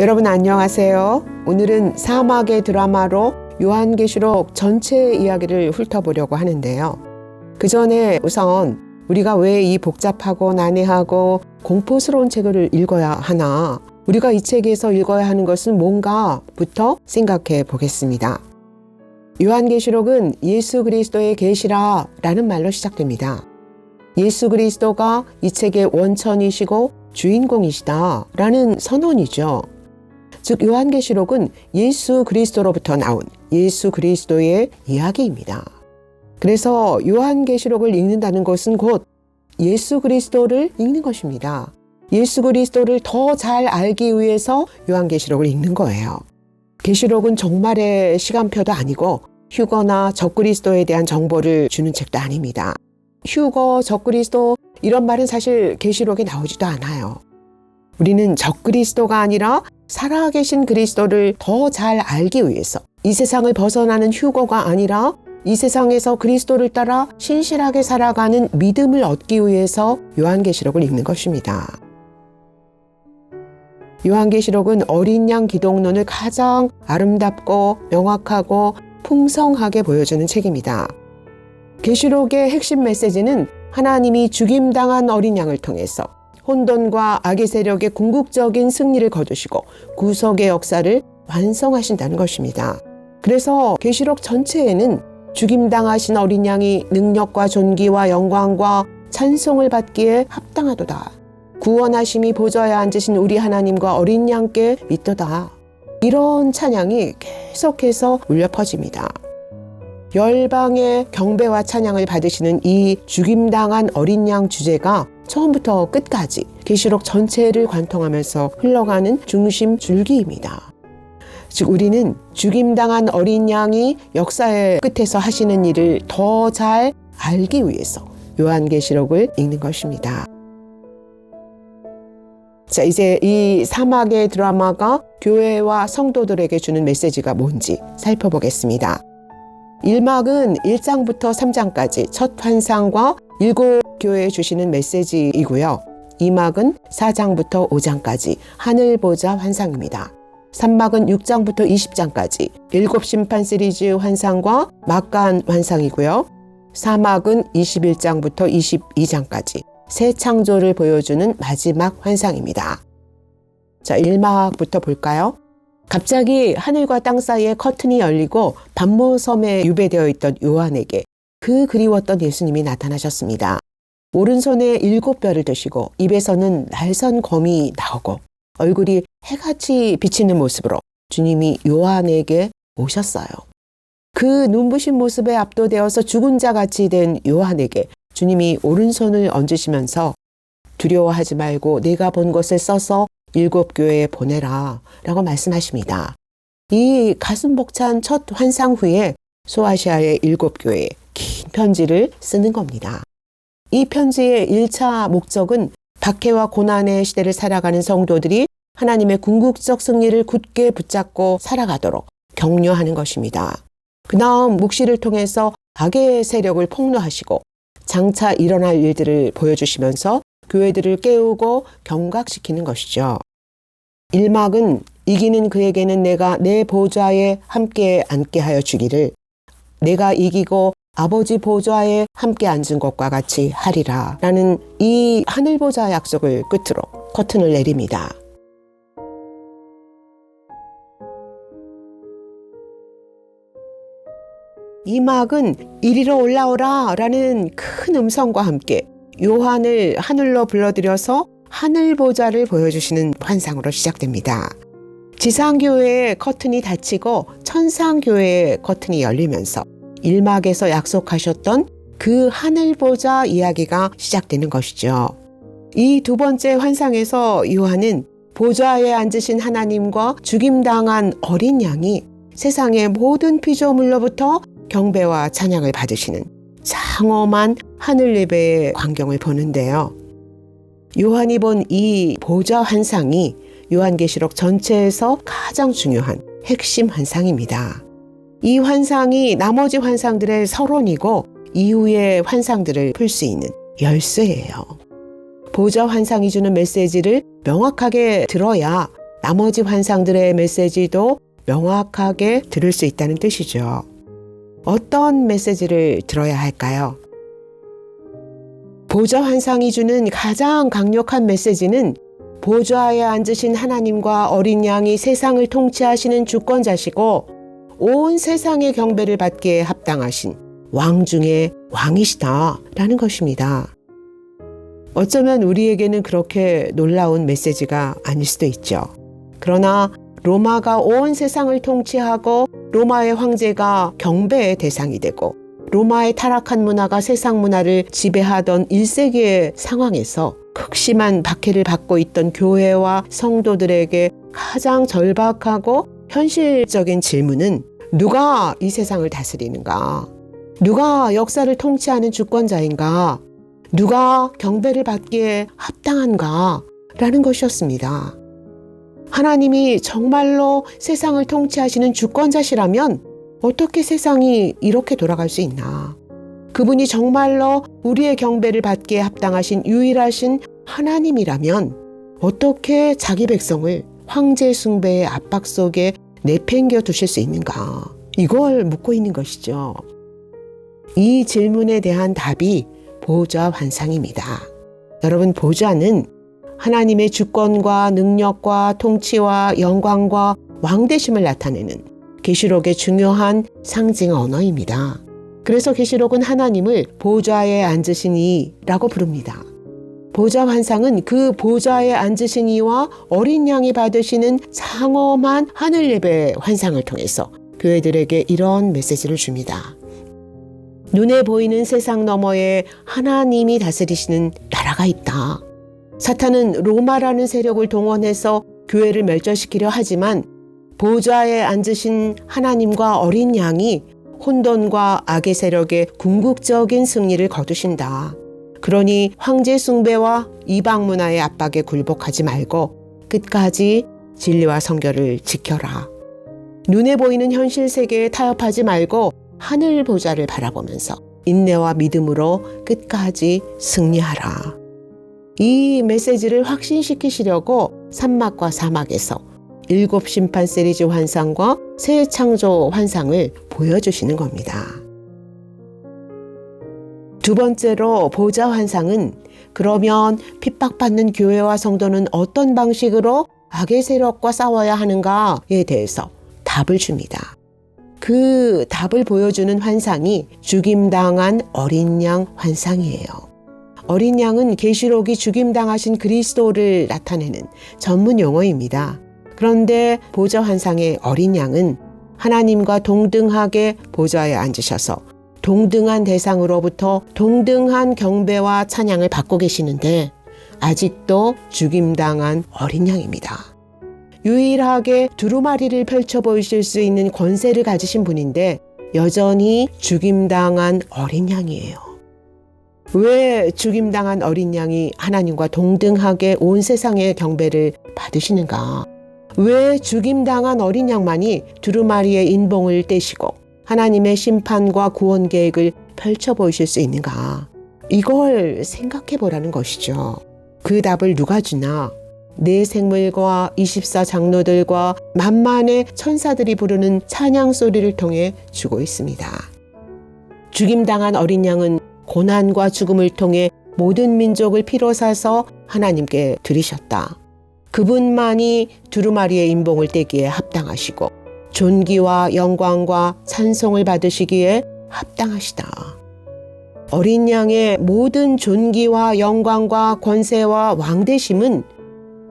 여러분 안녕하세요. 오늘은 사막의 드라마로 요한계시록 전체 이야기를 훑어보려고 하는데요. 그 전에 우선 우리가 왜 이 복잡하고 난해하고 공포스러운 책을 읽어야 하나, 우리가 이 책에서 읽어야 하는 것은 뭔가부터 생각해 보겠습니다. 요한계시록은 예수 그리스도의 계시라라는 말로 시작됩니다. 예수 그리스도가 이 책의 원천이시고 주인공이시다라는 선언이죠. 즉 요한계시록은 예수 그리스도로부터 나온 예수 그리스도의 이야기입니다. 그래서 요한계시록을 읽는다는 것은 곧 예수 그리스도를 읽는 것입니다. 예수 그리스도를 더 잘 알기 위해서 요한계시록을 읽는 거예요. 계시록은 종말의 시간표도 아니고 휴거나 적그리스도에 대한 정보를 주는 책도 아닙니다. 휴거, 적그리스도 이런 말은 사실 계시록에 나오지도 않아요. 우리는 적그리스도가 아니라 살아계신 그리스도를 더 잘 알기 위해서, 이 세상을 벗어나는 휴거가 아니라 이 세상에서 그리스도를 따라 신실하게 살아가는 믿음을 얻기 위해서 요한계시록을 읽는 것입니다. 요한계시록은 어린 양 기독론을 가장 아름답고 명확하고 풍성하게 보여주는 책입니다. 계시록의 핵심 메시지는 하나님이 죽임당한 어린 양을 통해서 혼돈과 악의 세력의 궁극적인 승리를 거두시고 구속의 역사를 완성하신다는 것입니다. 그래서 계시록 전체에는 죽임당하신 어린 양이 능력과 존귀와 영광과 찬송을 받기에 합당하도다. 구원하심이 보좌에 앉으신 우리 하나님과 어린 양께 있도다. 이런 찬양이 계속해서 울려 퍼집니다. 열방의 경배와 찬양을 받으시는 이 죽임당한 어린 양 주제가 처음부터 끝까지 계시록 전체를 관통하면서 흘러가는 중심 줄기입니다. 즉 우리는 죽임당한 어린 양이 역사의 끝에서 하시는 일을 더 잘 알기 위해서 요한계시록을 읽는 것입니다. 자, 이제 이 사막의 드라마가 교회와 성도들에게 주는 메시지가 뭔지 살펴보겠습니다. 1막은 1장부터 3장까지 첫 환상과 7교회에 주시는 메시지이고요. 2막은 4장부터 5장까지 하늘보좌 환상입니다. 3막은 6장부터 20장까지 7심판 시리즈 환상과 막간 환상이고요. 4막은 21장부터 22장까지 새 창조를 보여주는 마지막 환상입니다. 자, 1막부터 볼까요? 갑자기 하늘과 땅 사이에 커튼이 열리고 반모섬에 유배되어 있던 요한에게 그 그리웠던 예수님이 나타나셨습니다. 오른손에 7뼈를 드시고 입에서는 날선 검이 나오고 얼굴이 해같이 비치는 모습으로 주님이 요한에게 오셨어요. 그 눈부신 모습에 압도되어서 죽은 자 같이 된 요한에게 주님이 오른손을 얹으시면서 두려워하지 말고 내가 본 것을 써서 7교회에 보내라 라고 말씀하십니다. 이 가슴 벅찬 첫 환상 후에 소아시아의 7교회에 긴 편지를 쓰는 겁니다. 이 편지의 1차 목적은 박해와 고난의 시대를 살아가는 성도들이 하나님의 궁극적 승리를 굳게 붙잡고 살아가도록 격려하는 것입니다. 그 다음 묵시를 통해서 악의 세력을 폭로하시고 장차 일어날 일들을 보여주시면서 교회들을 깨우고 경각시키는 것이죠. 1막은 이기는 그에게는 내가 내 보좌에 함께 앉게 하여 주기를 내가 이기고 아버지 보좌에 함께 앉은 것과 같이 하리라 라는 이 하늘보좌 약속을 끝으로 커튼을 내립니다. 이 막은 이리로 올라오라 라는 큰 음성과 함께 요한을 하늘로 불러들여서 하늘보좌를 보여주시는 환상으로 시작됩니다. 지상교회의 커튼이 닫히고 천상교회의 커튼이 열리면서 1막에서 약속하셨던 그 하늘보좌 이야기가 시작되는 것이죠. 이 두 번째 환상에서 요한은 보좌에 앉으신 하나님과 죽임당한 어린 양이 세상의 모든 피조물로부터 경배와 찬양을 받으시는 장엄한 하늘 예배의 광경을 보는데요. 요한이 본 이 보좌 환상이 요한계시록 전체에서 가장 중요한 핵심 환상입니다. 이 환상이 나머지 환상들의 서론이고 이후의 환상들을 풀 수 있는 열쇠예요. 보좌 환상이 주는 메시지를 명확하게 들어야 나머지 환상들의 메시지도 명확하게 들을 수 있다는 뜻이죠. 어떤 메시지를 들어야 할까요? 보좌 환상이 주는 가장 강력한 메시지는 보좌에 앉으신 하나님과 어린 양이 세상을 통치하시는 주권자시고 온 세상의 경배를 받기에 합당하신 왕 중의 왕이시다라는 것입니다. 어쩌면 우리에게는 그렇게 놀라운 메시지가 아닐 수도 있죠. 그러나 로마가 온 세상을 통치하고 로마의 황제가 경배의 대상이 되고 로마의 타락한 문화가 세상 문화를 지배하던 1세기의 상황에서 극심한 박해를 받고 있던 교회와 성도들에게 가장 절박하고 현실적인 질문은 누가 이 세상을 다스리는가? 누가 역사를 통치하는 주권자인가? 누가 경배를 받기에 합당한가? 라는 것이었습니다. 하나님이 정말로 세상을 통치하시는 주권자시라면 어떻게 세상이 이렇게 돌아갈 수 있나? 그분이 정말로 우리의 경배를 받기에 합당하신 유일하신 하나님이라면 어떻게 자기 백성을 황제 숭배의 압박 속에 내팽겨 두실 수 있는가? 이걸 묻고 있는 것이죠. 이 질문에 대한 답이 보좌 환상입니다. 여러분, 보좌는 하나님의 주권과 능력과 통치와 영광과 왕대심을 나타내는 계시록의 중요한 상징 언어입니다. 그래서 계시록은 하나님을 보좌에 앉으신 이라고 부릅니다. 보좌 환상은 그 보좌에 앉으신 이와 어린 양이 받으시는 장엄한 하늘 예배의 환상을 통해서 교회들에게 이런 메시지를 줍니다. 눈에 보이는 세상 너머에 하나님이 다스리시는 나라가 있다. 사탄은 로마라는 세력을 동원해서 교회를 멸절시키려 하지만 보좌에 앉으신 하나님과 어린 양이 혼돈과 악의 세력의 궁극적인 승리를 거두신다. 그러니 황제 숭배와 이방 문화의 압박에 굴복하지 말고 끝까지 진리와 성결을 지켜라. 눈에 보이는 현실 세계에 타협하지 말고 하늘 보좌를 바라보면서 인내와 믿음으로 끝까지 승리하라. 이 메시지를 확신시키시려고 산막과 사막에서 7 심판 시리즈 환상과 새 창조 환상을 보여주시는 겁니다. 두 번째로 보좌 환상은 그러면 핍박받는 교회와 성도는 어떤 방식으로 악의 세력과 싸워야 하는가에 대해서 답을 줍니다. 그 답을 보여주는 환상이 죽임당한 어린 양 환상이에요. 어린 양은 계시록이 죽임당하신 그리스도를 나타내는 전문 용어입니다. 그런데 보좌 환상의 어린 양은 하나님과 동등하게 보좌에 앉으셔서 동등한 대상으로부터 동등한 경배와 찬양을 받고 계시는데 아직도 죽임당한 어린 양입니다. 유일하게 두루마리를 펼쳐 보이실 수 있는 권세를 가지신 분인데 여전히 죽임당한 어린 양이에요. 왜 죽임당한 어린 양이 하나님과 동등하게 온 세상의 경배를 받으시는가? 왜 죽임당한 어린 양만이 두루마리의 인봉을 떼시고 하나님의 심판과 구원 계획을 펼쳐 보이실 수 있는가? 이걸 생각해 보라는 것이죠. 그 답을 누가 주나? 네 생물과 24 장로들과 만만의 천사들이 부르는 찬양 소리를 통해 주고 있습니다. 죽임당한 어린 양은 고난과 죽음을 통해 모든 민족을 피로 사서 하나님께 드리셨다. 그분만이 두루마리의 인봉을 떼기에 합당하시고 존귀와 영광과 찬송을 받으시기에 합당하시다. 어린 양의 모든 존귀와 영광과 권세와 왕대심은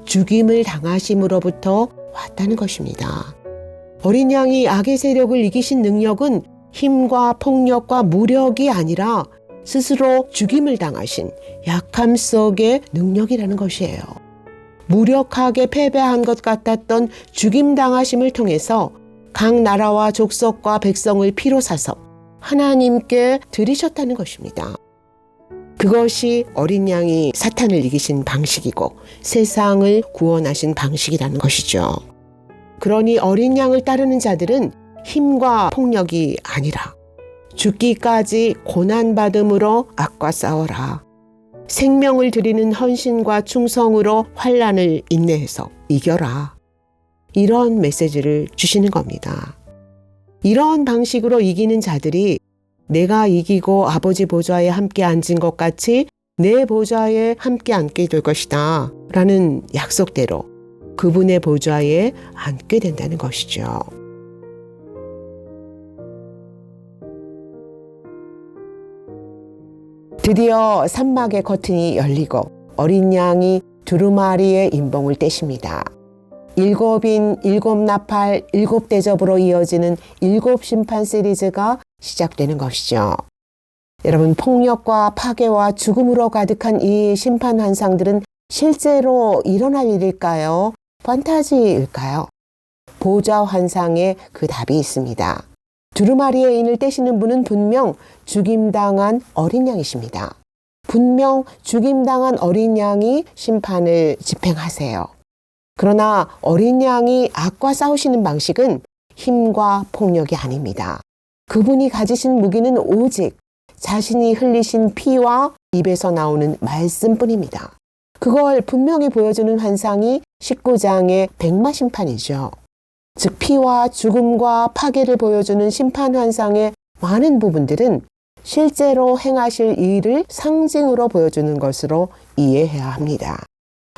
죽임을 당하심으로부터 왔다는 것입니다. 어린 양이 악의 세력을 이기신 능력은 힘과 폭력과 무력이 아니라 스스로 죽임을 당하신 약함 속의 능력이라는 것이에요. 무력하게 패배한 것 같았던 죽임 당하심을 통해서 각 나라와 족속과 백성을 피로 사서 하나님께 드리셨다는 것입니다. 그것이 어린 양이 사탄을 이기신 방식이고 세상을 구원하신 방식이라는 것이죠. 그러니 어린 양을 따르는 자들은 힘과 폭력이 아니라 죽기까지 고난받음으로 악과 싸워라. 생명을 드리는 헌신과 충성으로 환난을 인내해서 이겨라. 이런 메시지를 주시는 겁니다. 이런 방식으로 이기는 자들이 내가 이기고 아버지 보좌에 함께 앉은 것 같이 내 보좌에 함께 앉게 될 것이다 라는 약속대로 그분의 보좌에 앉게 된다는 것이죠. 드디어 산막의 커튼이 열리고 어린 양이 두루마리의 인봉을 떼십니다. 7인 7나팔 7대접으로 이어지는 7심판 시리즈가 시작되는 것이죠. 여러분, 폭력과 파괴와 죽음으로 가득한 이 심판 환상들은 실제로 일어날 일일까요? 판타지일까요? 보좌 환상에 그 답이 있습니다. 두루마리의 인을 떼시는 분은 분명 죽임당한 어린 양이십니다. 분명 죽임당한 어린 양이 심판을 집행하세요. 그러나 어린 양이 악과 싸우시는 방식은 힘과 폭력이 아닙니다. 그분이 가지신 무기는 오직 자신이 흘리신 피와 입에서 나오는 말씀뿐입니다. 그걸 분명히 보여주는 환상이 19장의 백마 심판이죠. 즉 피와 죽음과 파괴를 보여주는 심판 환상의 많은 부분들은 실제로 행하실 일을 상징으로 보여주는 것으로 이해해야 합니다.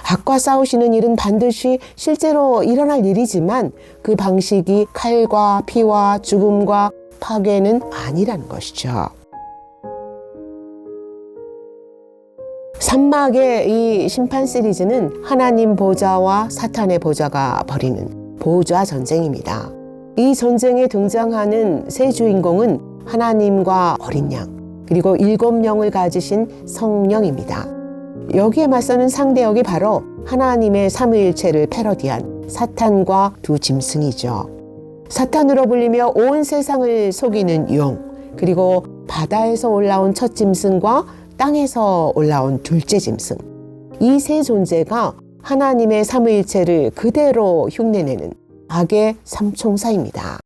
악과 싸우시는 일은 반드시 실제로 일어날 일이지만 그 방식이 칼과 피와 죽음과 파괴는 아니라는 것이죠. 산막의 이 심판 시리즈는 하나님 보좌와 사탄의 보좌가 벌이는 보좌 전쟁입니다. 이 전쟁에 등장하는 세 주인공은 하나님과 어린 양, 그리고 7영을 가지신 성령입니다. 여기에 맞서는 상대역이 바로 하나님의 삼위일체를 패러디한 사탄과 두 짐승이죠. 사탄으로 불리며 온 세상을 속이는 용, 그리고 바다에서 올라온 첫 짐승과 땅에서 올라온 둘째 짐승. 이 세 존재가 하나님의 삼위일체를 그대로 흉내내는 악의 삼총사입니다.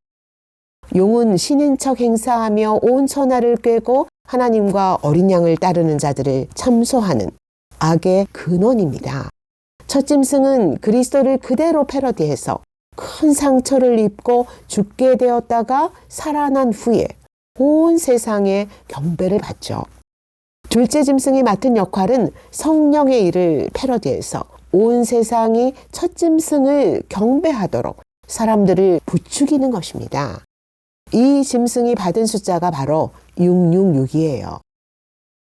용은 신인 척 행사하며 온 천하를 꿰고 하나님과 어린 양을 따르는 자들을 참소하는 악의 근원입니다. 첫 짐승은 그리스도를 그대로 패러디해서 큰 상처를 입고 죽게 되었다가 살아난 후에 온 세상에 경배를 받죠. 둘째 짐승이 맡은 역할은 성령의 일을 패러디해서 온 세상이 첫 짐승을 경배하도록 사람들을 부추기는 것입니다. 이 짐승이 받은 숫자가 바로 666이에요.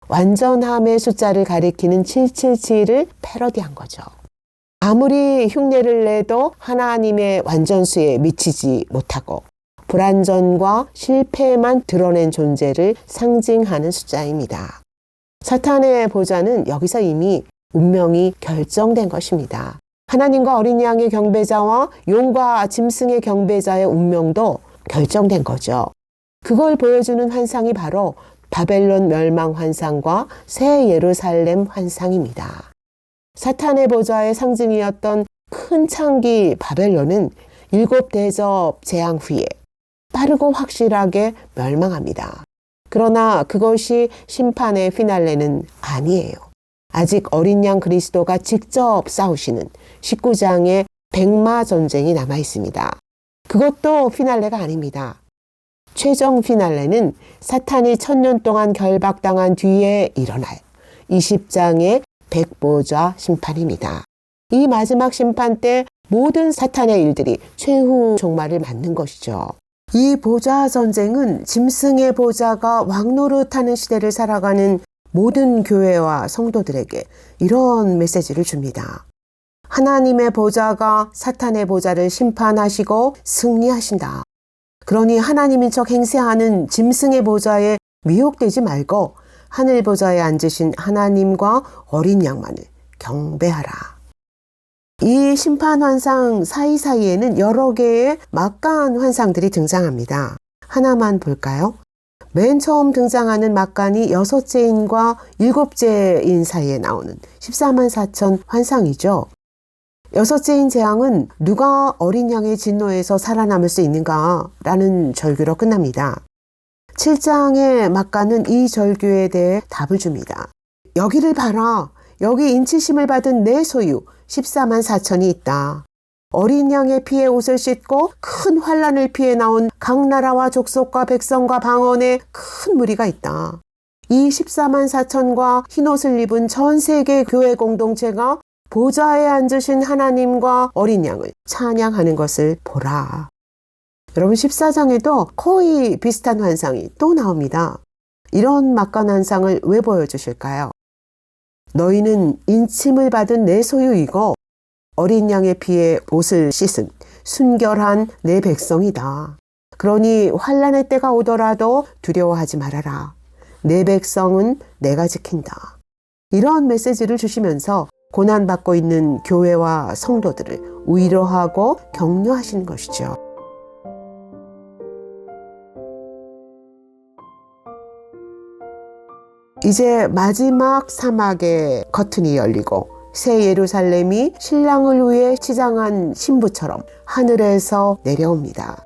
완전함의 숫자를 가리키는 777을 패러디한 거죠. 아무리 흉내를 내도 하나님의 완전수에 미치지 못하고 불완전과 실패만 드러낸 존재를 상징하는 숫자입니다. 사탄의 보좌는 여기서 이미 운명이 결정된 것입니다. 하나님과 어린 양의 경배자와 용과 짐승의 경배자의 운명도 결정된 거죠. 그걸 보여주는 환상이 바로 바벨론 멸망 환상과 새 예루살렘 환상입니다. 사탄의 보좌의 상징이었던 큰 창기 바벨론은 7대접 재앙 후에 빠르고 확실하게 멸망합니다. 그러나 그것이 심판의 피날레는 아니에요. 아직 어린 양 그리스도가 직접 싸우시는 19장의 백마 전쟁이 남아 있습니다. 그것도 피날레가 아닙니다. 최종 피날레는 사탄이 1000년 동안 결박당한 뒤에 일어날 20장의 백보좌 심판입니다. 이 마지막 심판 때 모든 사탄의 일들이 최후 종말을 맞는 것이죠. 이 보좌 전쟁은 짐승의 보좌가 왕노릇하는 시대를 살아가는 모든 교회와 성도들에게 이런 메시지를 줍니다. 하나님의 보좌가 사탄의 보좌를 심판하시고 승리하신다. 그러니 하나님인 척 행세하는 짐승의 보좌에 미혹되지 말고 하늘 보좌에 앉으신 하나님과 어린 양만을 경배하라. 이 심판 환상 사이사이에는 여러 개의 막간 환상들이 등장합니다. 하나만 볼까요? 맨 처음 등장하는 막간이 6째인과 7째인 사이에 나오는 14만 4천 환상이죠. 6째인 재앙은 누가 어린 양의 진노에서 살아남을 수 있는가 라는 절규로 끝납니다. 7장의 막간은 이 절규에 대해 답을 줍니다. 여기를 봐라. 여기 인치심을 받은 내 소유 14만 4천이 있다. 어린 양의 피에 옷을 씻고 큰 환란을 피해 나온 각 나라와 족속과 백성과 방언에 큰 무리가 있다. 이 14만 4천과 흰옷을 입은 전 세계 교회 공동체가 보좌에 앉으신 하나님과 어린 양을 찬양하는 것을 보라. 여러분 14장에도 거의 비슷한 환상이 또 나옵니다. 이런 막간 환상을 왜 보여주실까요? 너희는 인침을 받은 내 소유이고 어린 양의 피에 옷을 씻은 순결한 내 백성이다. 그러니 환난의 때가 오더라도 두려워하지 말아라. 내 백성은 내가 지킨다. 이런 메시지를 주시면서 고난받고 있는 교회와 성도들을 위로하고 격려하시는 것이죠. 이제 마지막 사막의 커튼이 열리고 새 예루살렘이 신랑을 위해 치장한 신부처럼 하늘에서 내려옵니다.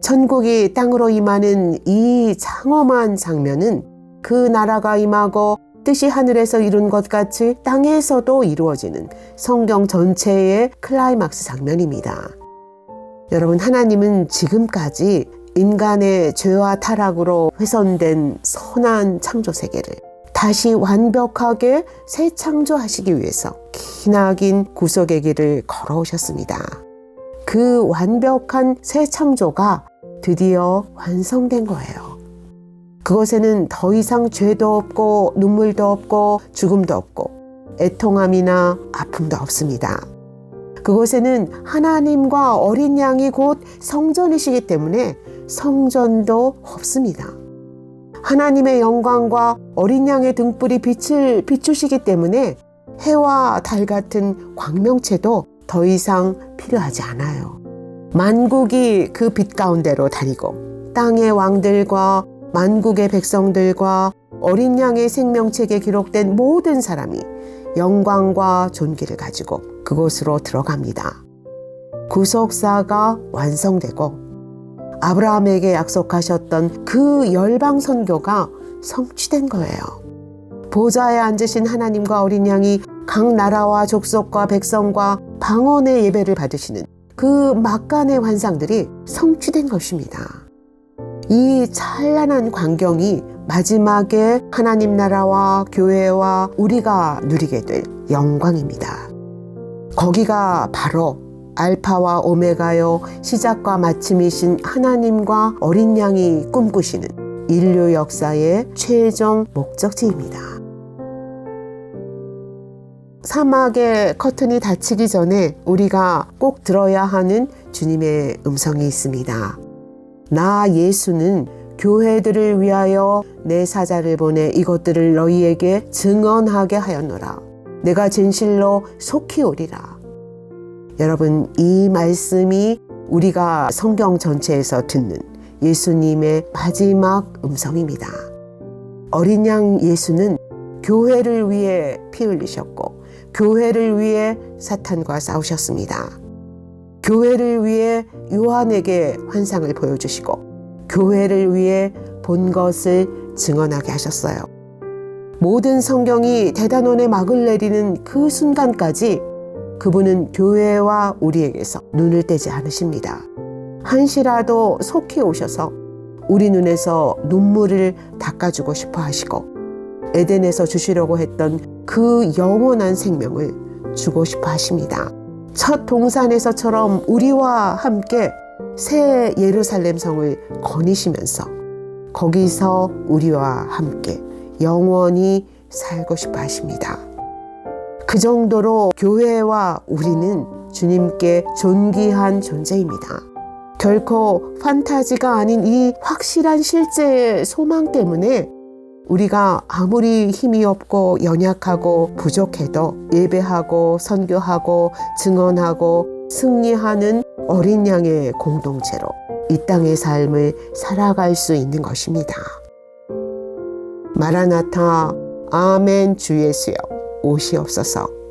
천국이 땅으로 임하는 이 장엄한 장면은 그 나라가 임하고 뜻이 하늘에서 이룬 것 같이 땅에서도 이루어지는 성경 전체의 클라이막스 장면입니다. 여러분, 하나님은 지금까지 인간의 죄와 타락으로 훼손된 선한 창조 세계를 다시 완벽하게 새 창조하시기 위해서 기나긴 구속의 길을 걸어오셨습니다. 그 완벽한 새 창조가 드디어 완성된 거예요. 그것에는 더 이상 죄도 없고 눈물도 없고 죽음도 없고 애통함이나 아픔도 없습니다. 그곳에는 하나님과 어린 양이 곧 성전이시기 때문에 성전도 없습니다. 하나님의 영광과 어린 양의 등불이 빛을 비추시기 때문에 해와 달 같은 광명체도 더 이상 필요하지 않아요. 만국이 그 빛 가운데로 다니고 땅의 왕들과 만국의 백성들과 어린 양의 생명책에 기록된 모든 사람이 영광과 존귀를 가지고 그곳으로 들어갑니다. 구속사가 완성되고 아브라함에게 약속하셨던 그 열방 선교가 성취된 거예요. 보좌에 앉으신 하나님과 어린 양이 각 나라와 족속과 백성과 방언의 예배를 받으시는 그 막간의 환상들이 성취된 것입니다. 이 찬란한 광경이 마지막에 하나님 나라와 교회와 우리가 누리게 될 영광입니다. 거기가 바로 알파와 오메가요 시작과 마침이신 하나님과 어린 양이 꿈꾸시는 인류 역사의 최종 목적지입니다. 사막의 커튼이 닫히기 전에 우리가 꼭 들어야 하는 주님의 음성이 있습니다. 나 예수는 교회들을 위하여 내 사자를 보내 이것들을 너희에게 증언하게 하였노라. 내가 진실로 속히 오리라. 여러분, 이 말씀이 우리가 성경 전체에서 듣는 예수님의 마지막 음성입니다. 어린 양 예수는 교회를 위해 피 흘리셨고 교회를 위해 사탄과 싸우셨습니다. 교회를 위해 요한에게 환상을 보여주시고 교회를 위해 본 것을 증언하게 하셨어요. 모든 성경이 대단원의 막을 내리는 그 순간까지 그분은 교회와 우리에게서 눈을 떼지 않으십니다. 한시라도 속히 오셔서 우리 눈에서 눈물을 닦아주고 싶어 하시고 에덴에서 주시려고 했던 그 영원한 생명을 주고 싶어 하십니다. 첫 동산에서처럼 우리와 함께 새 예루살렘 성을 거니시면서 거기서 우리와 함께 영원히 살고 싶어 하십니다. 그 정도로 교회와 우리는 주님께 존귀한 존재입니다. 결코 판타지가 아닌 이 확실한 실제의 소망 때문에 우리가 아무리 힘이 없고 연약하고 부족해도 예배하고 선교하고 증언하고 승리하는 어린 양의 공동체로 이 땅의 삶을 살아갈 수 있는 것입니다. 마라나타, 아멘 주 예수여 오시옵소서.